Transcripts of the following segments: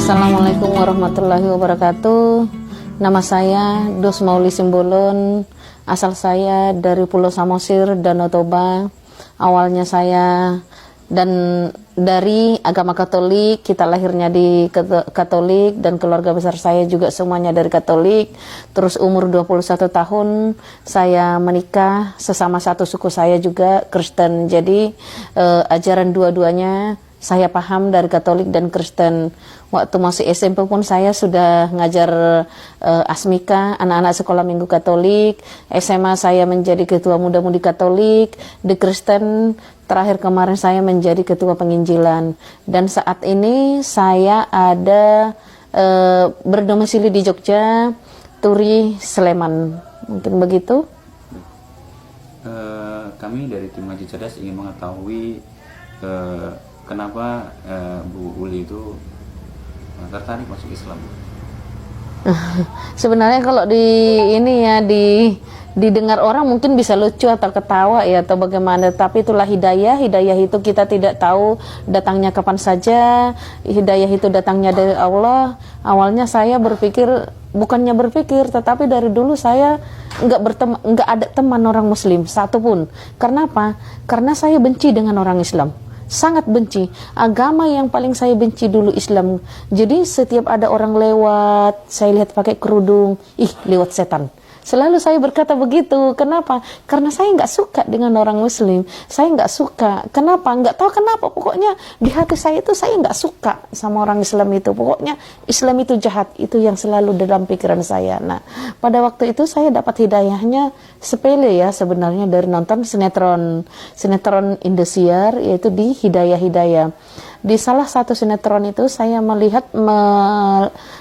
Assalamualaikum warahmatullahi wabarakatuh. Nama saya Dos Mauli Simbolon. Asal saya dari Pulau Samosir, Danau Toba. Awalnya saya dan dari agama Katolik, kita lahirnya di Katolik dan keluarga besar saya juga semuanya dari Katolik. Terus umur 21 tahun saya menikah, sesama satu suku saya juga Kristen. Jadi ajaran dua-duanya saya paham dari Katolik dan Kristen. Waktu masih SMP pun saya sudah ngajar Asmika, anak-anak sekolah minggu Katolik. SMA saya menjadi ketua muda-mudi Katolik. Di Kristen terakhir kemarin saya menjadi ketua penginjilan. Dan saat ini saya ada berdomisili di Jogja, Turi, Sleman. Mungkin begitu. Kami dari tim Ngaji Cerdas ingin mengetahui kenapa Bu Uli itu tertarik masuk Islam? Sebenarnya kalau didengar orang mungkin bisa lucu atau ketawa ya atau bagaimana, tapi itulah hidayah. Hidayah itu kita tidak tahu datangnya kapan saja. Hidayah itu datangnya dari Allah. Awalnya saya bukannya berpikir, tetapi dari dulu saya nggak ada teman orang Muslim satupun. Karena apa? Karena saya benci dengan orang Islam. Sangat benci. Agama yang paling saya benci dulu Islam. Jadi setiap ada orang lewat, saya lihat pakai kerudung, lewat setan. Selalu saya berkata begitu. Kenapa? Karena saya nggak suka dengan orang Muslim. Saya nggak suka. Kenapa? Nggak tahu kenapa. Pokoknya di hati saya itu saya nggak suka sama orang Islam itu. Pokoknya Islam itu jahat. Itu yang selalu dalam pikiran saya. Nah, pada waktu itu saya dapat hidayahnya sepele ya sebenarnya dari nonton sinetron Indosiar, yaitu di Hidayah. Di salah satu sinetron itu saya melihat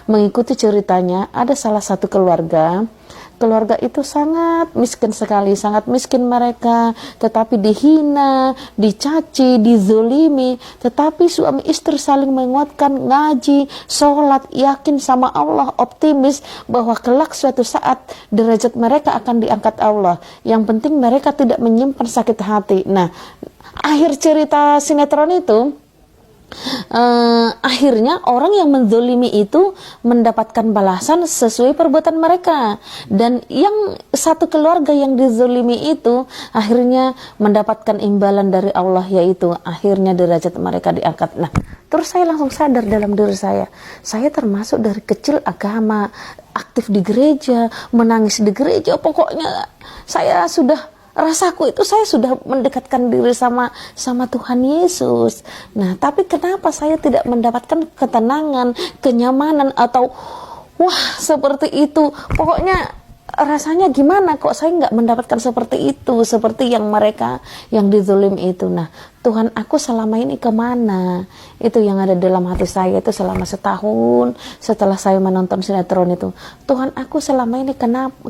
mengikuti ceritanya, ada salah satu keluarga itu sangat miskin sekali, sangat miskin mereka, tetapi dihina, dicaci, dizolimi, tetapi suami istri saling menguatkan, ngaji, sholat, yakin sama Allah, optimis bahwa kelak suatu saat derajat mereka akan diangkat Allah. Yang penting mereka tidak menyimpan sakit hati. Nah, akhir cerita sinetron itu akhirnya orang yang menzolimi itu mendapatkan balasan sesuai perbuatan mereka, dan yang satu keluarga yang dizolimi itu akhirnya mendapatkan imbalan dari Allah, yaitu akhirnya derajat mereka diangkat. Nah, terus saya langsung sadar dalam diri saya termasuk dari kecil agama, aktif di gereja, menangis di gereja, pokoknya rasaku itu saya sudah mendekatkan diri sama Tuhan Yesus. Nah, tapi kenapa saya tidak mendapatkan ketenangan, kenyamanan, atau wah seperti itu? Pokoknya rasanya gimana kok saya nggak mendapatkan seperti itu, seperti yang mereka yang dizolim itu. Nah, Tuhan aku selama ini kemana? Itu yang ada dalam hati saya itu selama setahun setelah saya menonton sinetron itu. Tuhan aku selama ini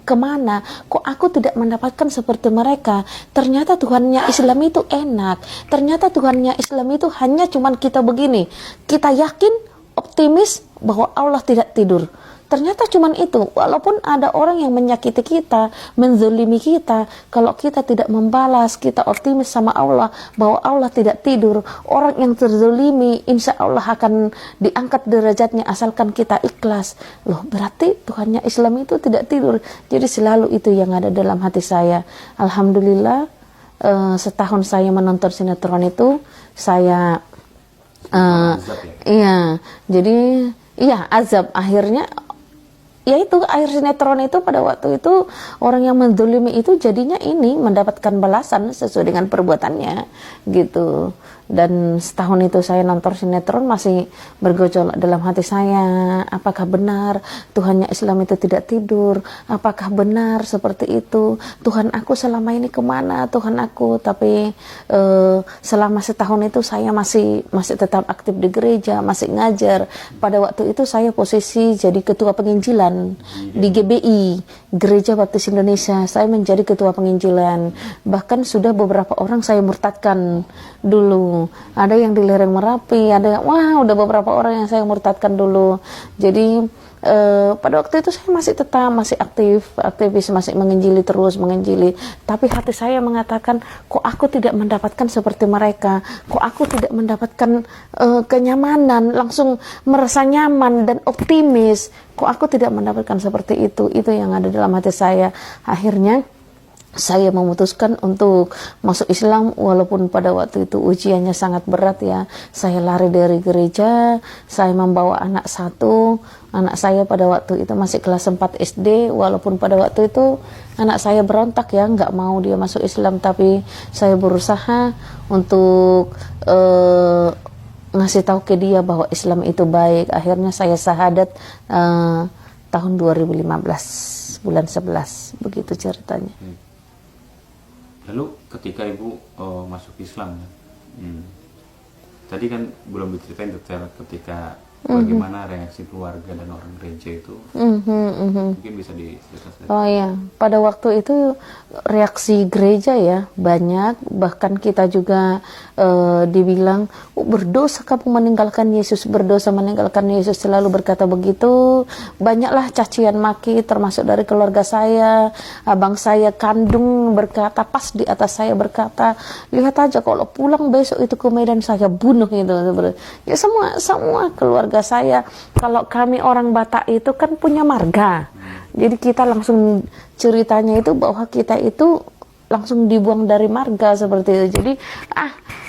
kemana? Kok aku tidak mendapatkan seperti mereka? Ternyata Tuhannya Islam itu enak. Ternyata Tuhannya Islam itu hanya cuman kita begini. Kita yakin, optimis bahwa Allah tidak tidur. Ternyata cuman itu. Walaupun ada orang yang menyakiti kita, menzolimi kita, kalau kita tidak membalas, kita optimis sama Allah bahwa Allah tidak tidur, orang yang terzolimi insya Allah akan diangkat derajatnya asalkan kita ikhlas. Loh, berarti Tuhannya Islam itu tidak tidur. Jadi selalu itu yang ada dalam hati saya. Alhamdulillah, setahun saya menonton sinetron itu, saya azab. Akhirnya yaitu akhir sinetron itu, pada waktu itu orang yang menzolimi itu jadinya ini mendapatkan balasan sesuai dengan perbuatannya gitu. Dan setahun itu saya nonton sinetron masih bergejolak dalam hati saya, apakah benar Tuhannya Islam itu tidak tidur? Apakah benar seperti itu? Tuhan aku selama ini kemana Tuhan aku? Tapi selama setahun itu saya masih tetap aktif di gereja, masih ngajar. Pada waktu itu saya posisi jadi ketua penginjilan di GBI, Gereja Baptis Indonesia. Saya menjadi ketua penginjilan. Bahkan sudah beberapa orang saya murtadkan dulu. Ada yang di lereng Merapi, ada yang udah beberapa orang yang saya murtadkan dulu. Jadi pada waktu itu saya masih tetap aktivis, masih menginjili terus menginjili. Tapi hati saya mengatakan, kok aku tidak mendapatkan seperti mereka, kok aku tidak mendapatkan kenyamanan, langsung merasa nyaman dan optimis, kok aku tidak mendapatkan seperti itu. Itu yang ada dalam hati saya. Akhirnya saya memutuskan untuk masuk Islam, walaupun pada waktu itu ujiannya sangat berat ya. Saya lari dari gereja, saya membawa anak satu. Anak saya pada waktu itu masih kelas 4 SD, walaupun pada waktu itu anak saya berontak ya, nggak mau dia masuk Islam. Tapi saya berusaha untuk ngasih tahu ke dia bahwa Islam itu baik. Akhirnya saya syahadat tahun 2015, bulan 11, begitu ceritanya. Lalu ketika ibu masuk Islam, tadi kan belum diceritain detail ketika bagaimana reaksi keluarga dan orang gereja itu, mungkin bisa diceritakan. Oh ya, pada waktu itu reaksi gereja ya banyak, bahkan kita juga dibilang berdosa kamu meninggalkan Yesus, berdosa meninggalkan Yesus, selalu berkata begitu. Banyaklah cacian maki, termasuk dari keluarga saya. Abang saya kandung berkata, pas di atas saya berkata, lihat aja kalau pulang besok itu ke Medan saya bunuh itu. Ya semua keluarga saya, kalau kami orang Batak itu kan punya marga. Jadi kita langsung ceritanya itu bahwa kita itu langsung dibuang dari marga seperti itu. Jadi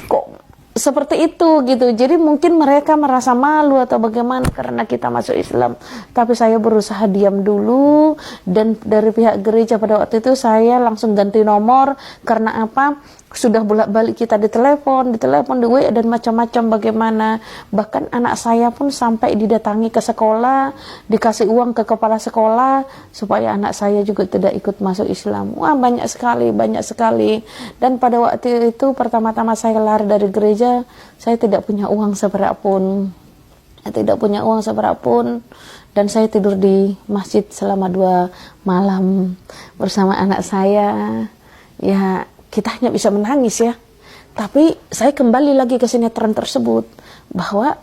kok seperti itu gitu. Jadi mungkin mereka merasa malu atau bagaimana karena kita masuk Islam. Tapi saya berusaha diam dulu, dan dari pihak gereja pada waktu itu saya langsung ganti nomor. Karena apa? Sudah bolak-balik kita ditelepon di WA dan macam-macam bagaimana. Bahkan anak saya pun sampai didatangi ke sekolah, dikasih uang ke kepala sekolah supaya anak saya juga tidak ikut masuk Islam. Wah, banyak sekali. Dan pada waktu itu pertama-tama saya lari dari gereja, saya tidak punya uang seberapun. Dan saya tidur di masjid selama 2 malam bersama anak saya. Ya, kita hanya bisa menangis ya. Tapi saya kembali lagi ke sinetron tersebut, bahwa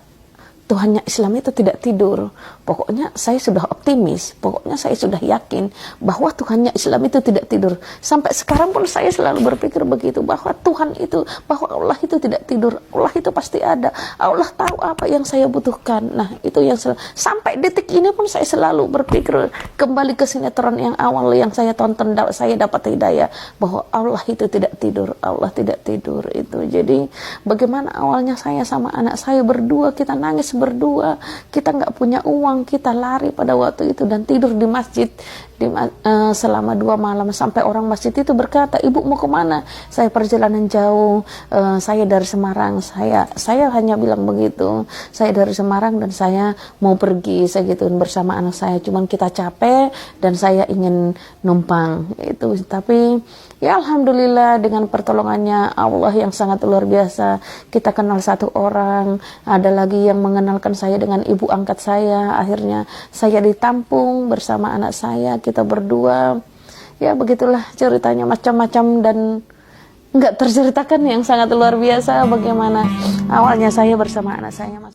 Tuhannya Islam itu tidak tidur. Pokoknya saya sudah optimis, pokoknya saya sudah yakin bahwa Tuhannya Islam itu tidak tidur. Sampai sekarang pun saya selalu berpikir begitu, bahwa Tuhan itu, bahwa Allah itu tidak tidur. Allah itu pasti ada. Allah tahu apa yang saya butuhkan. Nah, itu yang sampai detik ini pun saya selalu berpikir kembali ke sinetron yang awal yang saya tonton, saya dapat hidayah bahwa Allah itu tidak tidur. Allah tidak tidur itu. Jadi bagaimana awalnya saya sama anak saya berdua, kita nangis berdua, kita nggak punya uang, kita lari pada waktu itu dan tidur di masjid selama 2 malam, sampai orang masjid itu berkata, ibu mau kemana? Saya perjalanan jauh, saya dari Semarang, saya hanya bilang begitu, saya dari Semarang dan saya mau pergi, saya gituin bersama anak saya, cuman kita capek dan saya ingin numpang itu. Tapi ya alhamdulillah dengan pertolongannya Allah yang sangat luar biasa, kita kenal satu orang, ada lagi yang mengenalkan saya dengan ibu angkat saya, akhirnya saya ditampung bersama anak saya, kita berdua. Ya begitulah ceritanya, macam-macam dan nggak terceritakan, yang sangat luar biasa bagaimana awalnya saya bersama anak saya masuk